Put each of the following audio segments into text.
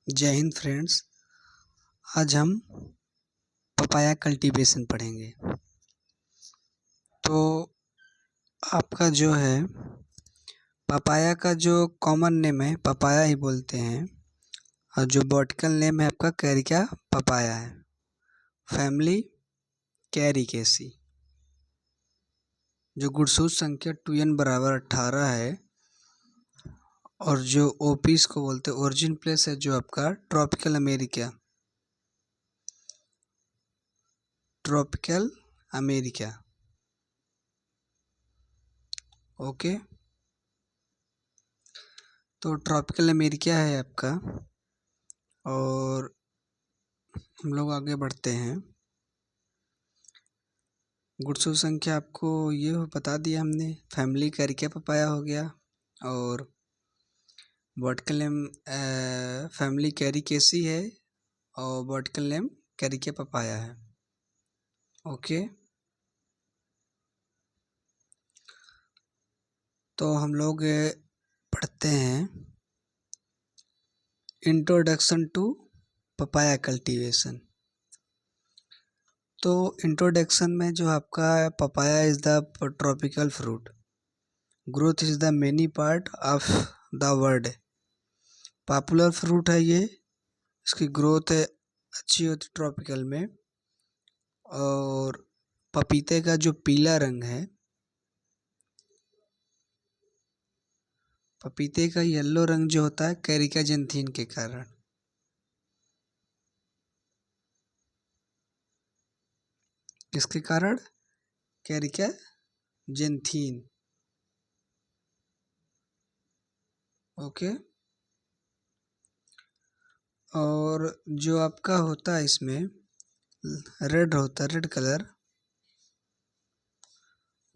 जय हिंद फ्रेंड्स। आज हम पपाया कल्टीवेशन पढ़ेंगे। तो आपका जो है पपाया का जो कॉमन नेम है पपाया ही बोलते हैं, और जो बॉटनिकल नेम है आपका कैरिका पपाया है। Family Caricaceae. जो गुणसूत्र संख्या 2n बराबर 18 है, और जो ओपीस को बोलते हैं ओरिजिन प्लेस है जो आपका ट्रॉपिकल अमेरिका। ओके, तो ट्रॉपिकल अमेरिका है आपका। और हम लोग आगे बढ़ते हैं। गुणसूत्र संख्या आपको ये बता दिया हमने। फैमिली कैरिका पपाया हो गया, और बॉटनिकल नेम फैमिली कैरिकेसी है, और बॉटनिकल नेम कैरिका पपाया है। ओके, तो हम लोग पढ़ते हैं इंट्रोडक्शन टू पपाया कल्टीवेशन। तो इंट्रोडक्शन में जो आपका papaya is the tropical fruit, growth is the many part of the world. Popular fruit है ये, इसकी ग्रोथ अच्छी होती ट्रॉपिकल में। और पपीते का जो पीला रंग है, पपीते का येलो रंग जो होता है कैरिका जेंथिन के कारण। किसके कारण? Carica xanthine. ओके, और जो आपका होता है इसमें रेड होता है, रेड कलर,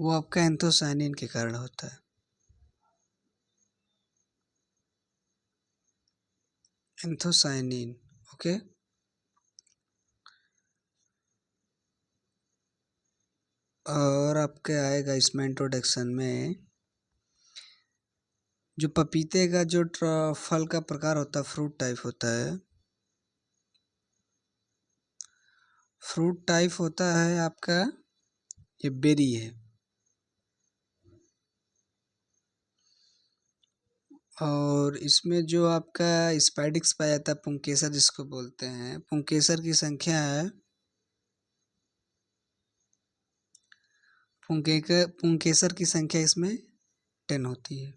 वो आपका एंथोसायनिन के कारण होता है। एंथोसायनिन। ओके, और आपके आएगा इसमें इंट्रोडक्शन में जो पपीते का जो फल का प्रकार होता है, फ्रूट टाइप होता है। फ्रूट टाइप होता है आपका ये बेरी है। और इसमें जो आपका स्पाइडिक्स पाया जाता है, पुंकेसर जिसको बोलते हैं, पुंकेसर की संख्या है पुंकेसर की संख्या इसमें 10 होती है।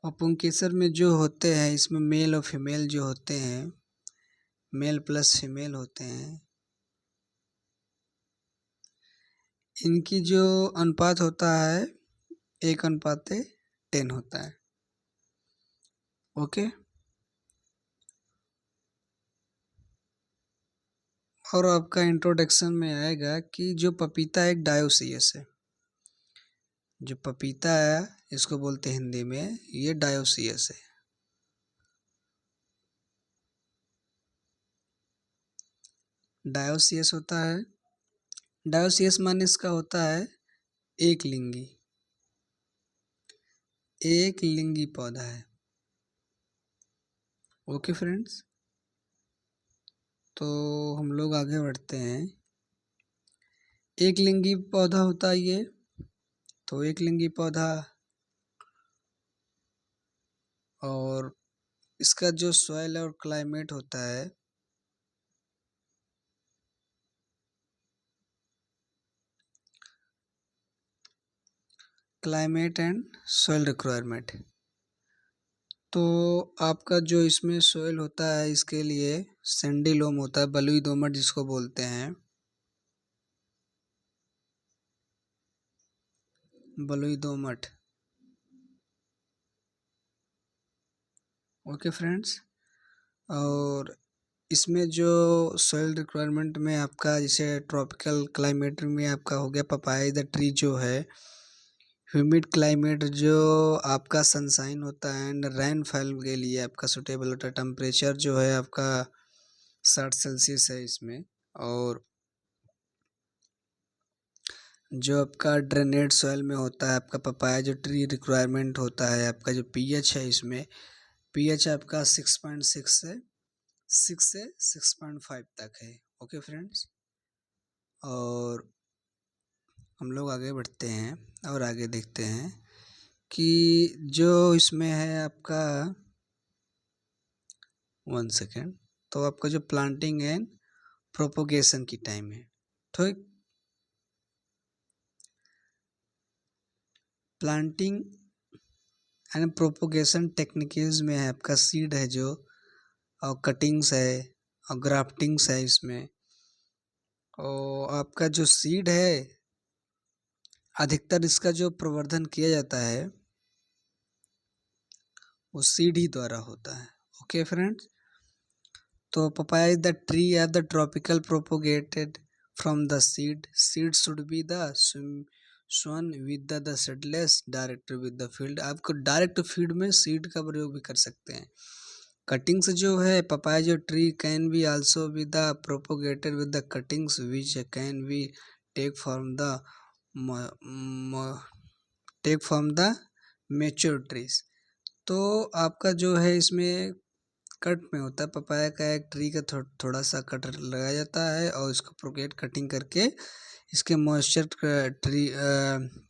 और पुंकेसर में जो होते हैं इसमें मेल और फीमेल जो होते हैं, मेल प्लस फीमेल होते हैं, इनकी जो अनुपात होता है 1:10 होता है। ओके, और आपका इंट्रोडक्शन में आएगा कि जो पपीता एक डायोसियस है। जो पपीता है इसको बोलते हैं हिंदी में, ये डायोसियस है। डायोसियस होता है, डायोसियस माने इसका होता है एक लिंगी पौधा है। ओके फ्रेंड्स, तो हम लोग आगे बढ़ते हैं। एक लिंगी पौधा होता है ये, तो एक लिंगी पौधा, और इसका जो सॉइल और क्लाइमेट होता है, क्लाइमेट एंड सॉइल रिक्वायरमेंट। तो आपका जो इसमें सॉइल होता है इसके लिए सैंडी लोम होता है, बलुई दोमट जिसको बोलते हैं, बलुई दोमट। ओके फ्रेंड्स, और इसमें जो सॉइल रिक्वायरमेंट में आपका जैसे ट्रॉपिकल क्लाइमेट में आपका हो गया पपाया द ट्री जो है, ह्यूमिड क्लाइमेट जो आपका सनशाइन होता है एंड रेनफॉल के लिए आपका सुटेबल होता है। टेम्परेचर जो है आपका 60 सेल्सियस है इसमें। और जो आपका ड्रेनेड सॉइल में होता है आपका पपाया जो ट्री रिक्वायरमेंट होता है, आपका जो पीएच है इसमें पीएच आपका 6.6 से 6.5 तक है। ओके फ्रेंड्स, और हम लोग आगे बढ़ते हैं और आगे देखते हैं कि जो इसमें है आपका 1 सेकेंड, तो आपका जो प्लांटिंग एंड प्रोपोगेशन की टाइम है, ठीक। प्लांटिंग एंड प्रोपोगेशन टेक्निक्स में है आपका सीड है जो, और कटिंग्स है और ग्राफ्टिंग्स है इसमें। और आपका जो सीड है, अधिकतर इसका जो प्रवर्धन किया जाता है वो सीड ही द्वारा होता है। ओके फ्रेंड्स, तो papaya is the tree at the tropical propagated from the seed. Seed should be the Son with the seedless direct with the field. आपको डायरेक्ट फीड में सीड का प्रयोग भी कर सकते हैं। कटिंग्स जो है, पपाया जो tree can be also be the propagated with the cuttings which can be take from the mature trees. तो आपका जो है इसमें कट में होता है, पपाया का एक ट्री का थोड़ा सा कट लगाया जाता है और इसको प्रोगेट कटिंग करके इसके मॉइस्चर ट्री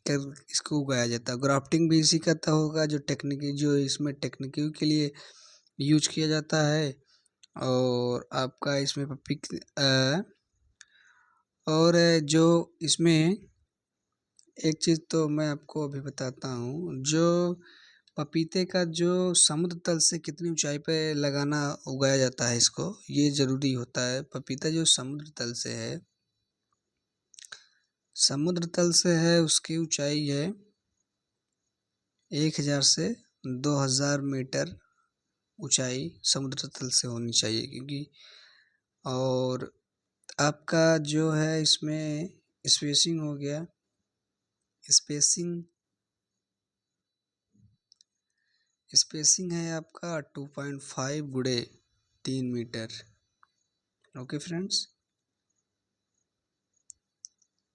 कर इसको उगाया जाता है। ग्राफ्टिंग भी इसी का होगा, जो टेक्निक जो इसमें टेक्निक के लिए यूज किया जाता है। और आपका इसमें और जो इसमें एक चीज़ तो मैं आपको अभी बताता हूँ, जो पपीते का जो समुद्र तल से कितनी ऊंचाई पे लगाना उगाया जाता है इसको, ये ज़रूरी होता है। पपीता जो समुद्र तल से है, समुद्र तल से है, उसकी ऊंचाई है 1000 से 2000 मीटर ऊंचाई समुद्र तल से होनी चाहिए, क्योंकि और आपका जो है इसमें स्पेसिंग हो गया, स्पेसिंग है आपका 2.5 गुणे 3 मीटर। ओके फ्रेंड्स,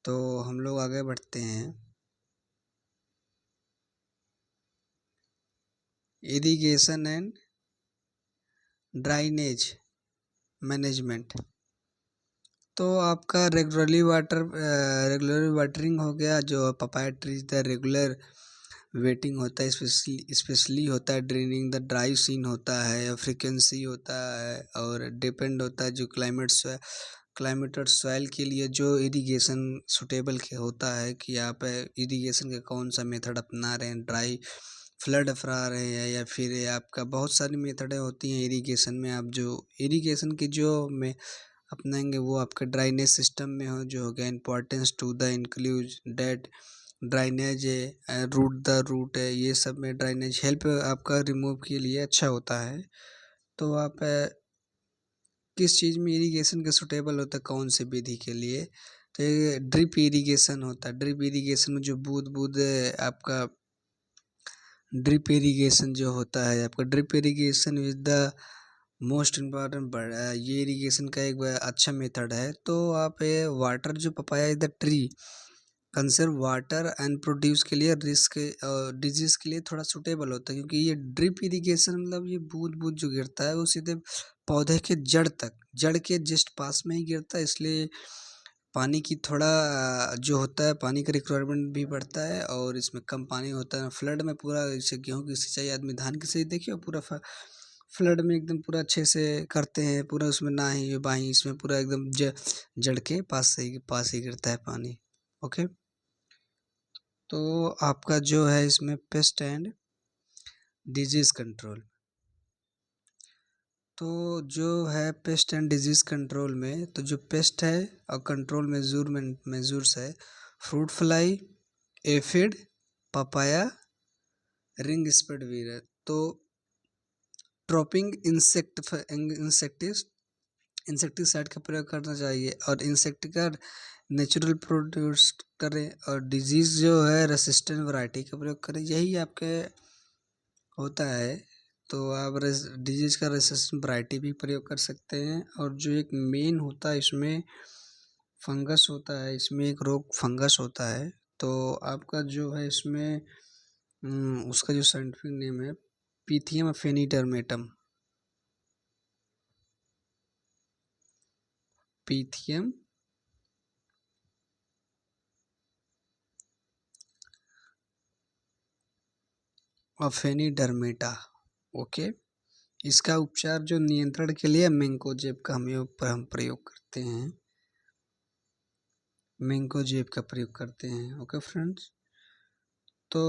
तो हम लोग आगे बढ़ते हैं। Irrigation and drainage management. तो आपका रेगुलर वाटरिंग हो गया, जो papaya trees the regular wetting होता है, स्पेशली होता है ड्रेनिंग द ड्राई सीन होता है, फ्रिक्वेंसी होता है, और डिपेंड होता है जो क्लाइमेट और सॉइल के लिए जो इरिगेशन सुटेबल के होता है कि आप इरिगेशन का कौन सा मेथड अपना रहे हैं, ड्राई फ्लड अपना रहे हैं या फिर आपका बहुत सारी मेथडें होती हैं इरिगेशन में। आप जो इरिगेशन की जो में अपनाएंगे वो आपका ड्राइनेज सिस्टम में हो, जो हो गया importance to the include date drainage है, रूट है, ये सब में ड्राइनेज हेल्प आपका रिमूव के लिए अच्छा होता है। तो आप किस चीज़ में इरिगेशन का सुटेबल होता है, कौन से विधि के लिए, तो ये ड्रिप इरिगेशन होता है। ड्रिप इरिगेशन में जो बूंद बूंद आपका ड्रिप इरिगेशन जो होता है, आपका drip irrigation is the most important, ये इरिगेशन का एक अच्छा मेथड है। तो आप वाटर जो papaya is the tree conserve water and produce के लिए रिस्क डिजीज के लिए थोड़ा सुटेबल होता है, क्योंकि ये ड्रिप इरिगेशन मतलब ये बूंद बूंद जो गिरता है वो सीधे पौधे के जड़ तक, जड़ के जस्ट पास में ही गिरता है, इसलिए पानी की थोड़ा जो होता है पानी का रिक्वायरमेंट भी बढ़ता है, और इसमें कम पानी होता है। फ्लड में पूरा जैसे गेहूँ की सिंचाई आदमी धान की सिंचाई देखिए, पूरा फ्लड में एकदम पूरा अच्छे से करते हैं, पूरा उसमें ना ही बाही, इसमें पूरा एकदम जड़ के पास ही गिरता है पानी। ओके, तो आपका जो है इसमें पेस्ट एंड डिजीज कंट्रोल। तो जो है पेस्ट एंड डिजीज कंट्रोल में, तो जो पेस्ट है और कंट्रोल मेजूर्स है fruit fly, aphid, papaya, ring spread virus. तो ट्रॉपिंग इंसेक्टिसाइड का प्रयोग करना चाहिए, और इंसेक्ट का नेचुरल प्रोड्यूस करें, और डिजीज़ जो है रेसिस्टेंट वैरायटी का प्रयोग करें, यही आपके होता है। तो आप डिजीज़ का रेसिस्टेंट वैरायटी भी प्रयोग कर सकते हैं। और जो एक मेन होता है इसमें फंगस होता है, इसमें एक रोग फंगस होता है। तो आपका जो है इसमें उसका जो साइंटिफिक नेम है पीथियम अफिनिडर्मेटम, पीथियम अफिनिडर्मेटा। ओके, इसका उपचार जो नियंत्रण के लिए मैंकोजेब का हम प्रयोग करते हैं, मैंकोजेब का प्रयोग करते हैं। ओके फ्रेंड्स, तो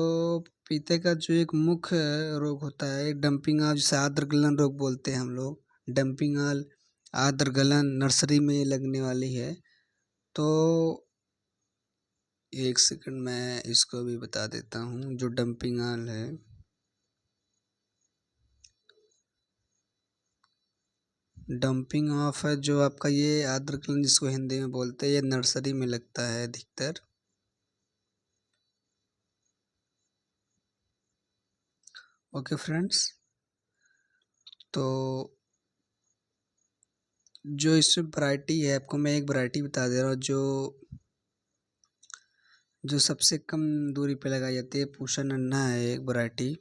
पीते का जो एक मुख्य रोग होता है डंपिंग ऑयल, जिसे आर्द्र गलन रोग बोलते हैं हम लोग। डंपिंग ऑयल, आर्द्र गलन नर्सरी में लगने वाली है। तो एक सेकंड मैं इसको भी बता देता हूँ। जो डंपिंग ऑयल है, डंपिंग ऑफ है जो आपका, ये आर्द्र गलन जिसको हिंदी में बोलते हैं, ये नर्सरी में लगता है अधिकतर। ओके फ्रेंड्स, तो जो इसमें वैरायटी है, आपको मैं एक वैरायटी बता दे रहा हूँ। जो सबसे कम दूरी पे लगाई जाती है, पूषा नन्हा है एक वैरायटी,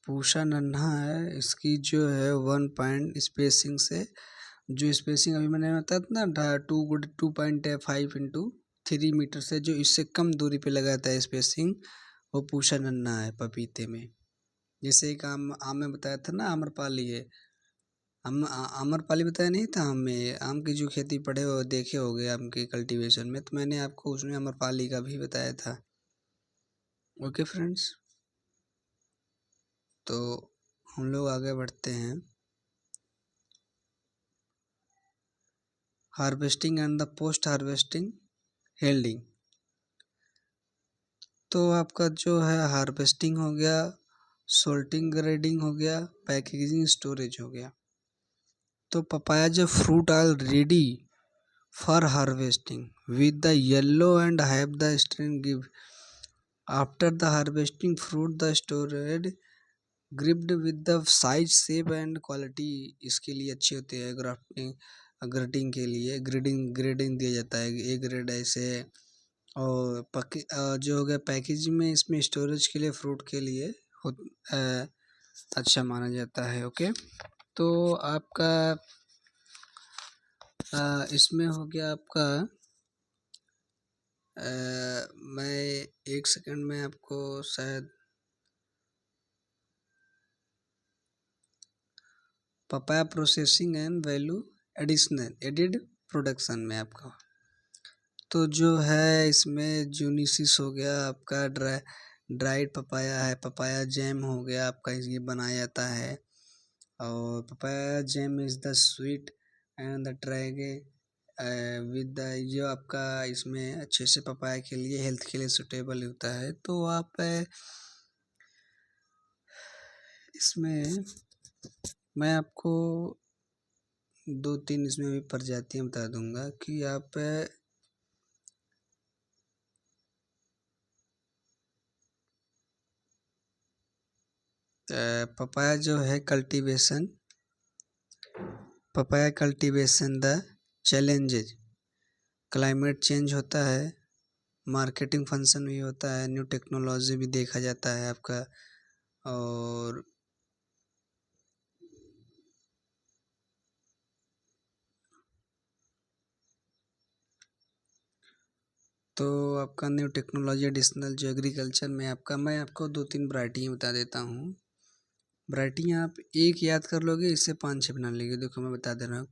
पूषा नन्हा है। इसकी जो है 1 पॉइंट स्पेसिंग से, जो स्पेसिंग अभी मैंने बताया था ना, 2.5 इंटू 3 मीटर से, जो इससे कम दूरी पे लगाता है स्पेसिंग, वो पूषा नन्हा है पपीते में। जैसे एक आम में बताया था ना, आम्रपाली है। आम्रपाली बताया नहीं था हमें, आम की जो खेती पढ़े हो देखे होगे आम की कल्टीवेशन में, तो मैंने आपको उसमें आम्रपाली का भी बताया था। ओके फ्रेंड्स, तो हम लोग आगे बढ़ते हैं। Harvesting and the post harvesting हेल्डिंग। तो आपका जो है हार्वेस्टिंग हो गया, सोल्टिंग ग्रेडिंग हो गया, पैकेजिंग स्टोरेज हो गया। तो पपाया जो fruit are ready for harvesting with the yellow and have the strain give after the harvesting fruit the stored gripped with the size shape and quality इसके लिए अच्छी होती है। ग्राफ्टिंग ग्रेडिंग के लिए ग्रेडिंग दिया जाता है, ए ग्रेड ऐसे। और जो हो गया पैकेजिंग में, इसमें स्टोरेज के लिए फ्रूट के लिए अच्छा माना जाता है। ओके, तो आपका इसमें हो गया आपका, मैं एक सेकंड में आपको शायद papaya processing and value added production में आपका, तो जो है इसमें जूनिसिस हो गया आपका, ड्राइड पपाया है, पपाया जैम हो गया आपका, ये बनाया जाता है। और papaya jam is the sweet and the ट्रैगे विद द, जो आपका इसमें अच्छे से पपाया के लिए हेल्थ के लिए सुटेबल होता है। तो आप इसमें मैं आपको 2-3 इसमें भी प्रजातियाँ बता दूंगा कि आप पपाया जो है cultivation, papaya cultivation the challenges, climate change होता है, मार्केटिंग फंक्शन भी होता है, न्यू टेक्नोलॉजी भी देखा जाता है आपका। और तो आपका न्यू टेक्नोलॉजी एडिशनल जो एग्रीकल्चर में आपका, मैं आपको 2-3 वैरायटियाँ बता देता हूँ। वैरायटियाँ आप एक याद कर लोगे, इससे 5-6 बना लेंगे। देखो मैं बता दे रहा हूँ,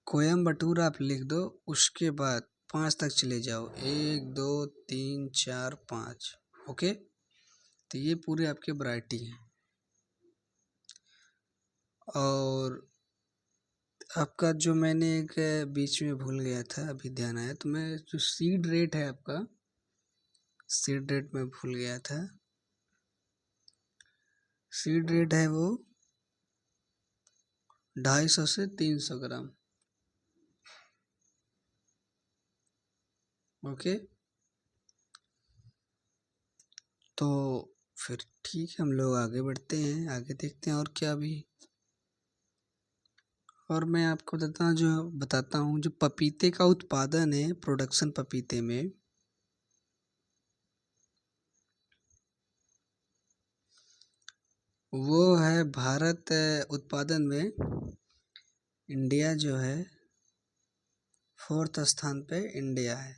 कोयम्बटूर आप लिख दो, उसके बाद 5 तक चले जाओ, 1 2 3 4 5। ओके, तो ये पूरे आपके वैरायटी हैं। और आपका जो मैंने एक बीच में भूल गया था, अभी ध्यान आया, तो मैं जो सीड रेट है आपका, सीड रेट में भूल गया था। सीड रेट है वो 250 से 300 ग्राम। ओके, तो फिर ठीक है, हम लोग आगे बढ़ते हैं, आगे देखते हैं और क्या भी। और मैं आपको बताता हूँ जो पपीते का उत्पादन है, प्रोडक्शन पपीते में, वो है भारत उत्पादन में इंडिया जो है 4th स्थान पे इंडिया है।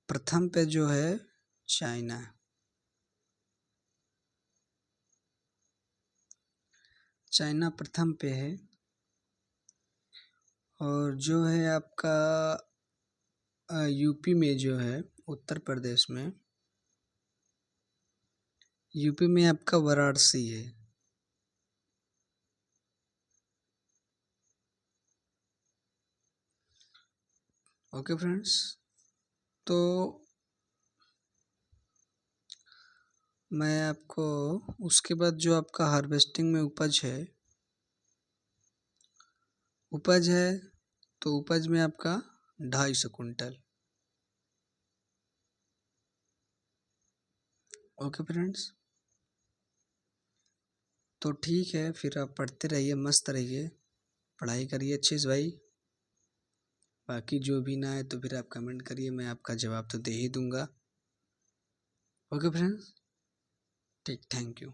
प्रथम पे जो है चाइना है। चाइना प्रथम पे है। और जो है आपका यूपी में जो है, उत्तर प्रदेश में, यूपी में आपका वाराणसी है। ओके फ्रेंड्स, तो मैं आपको उसके बाद जो आपका हार्वेस्टिंग में उपज है तो उपज में आपका 250 कुंटल। ओके फ्रेंड्स, तो ठीक है, फिर आप पढ़ते रहिए, मस्त रहिए, पढ़ाई करिए अच्छे से भाई। बाकी जो भी ना है तो फिर आप कमेंट करिए, मैं आपका जवाब तो दे ही दूंगा। ओके फ्रेंड्स, ठीक, थैंक यू।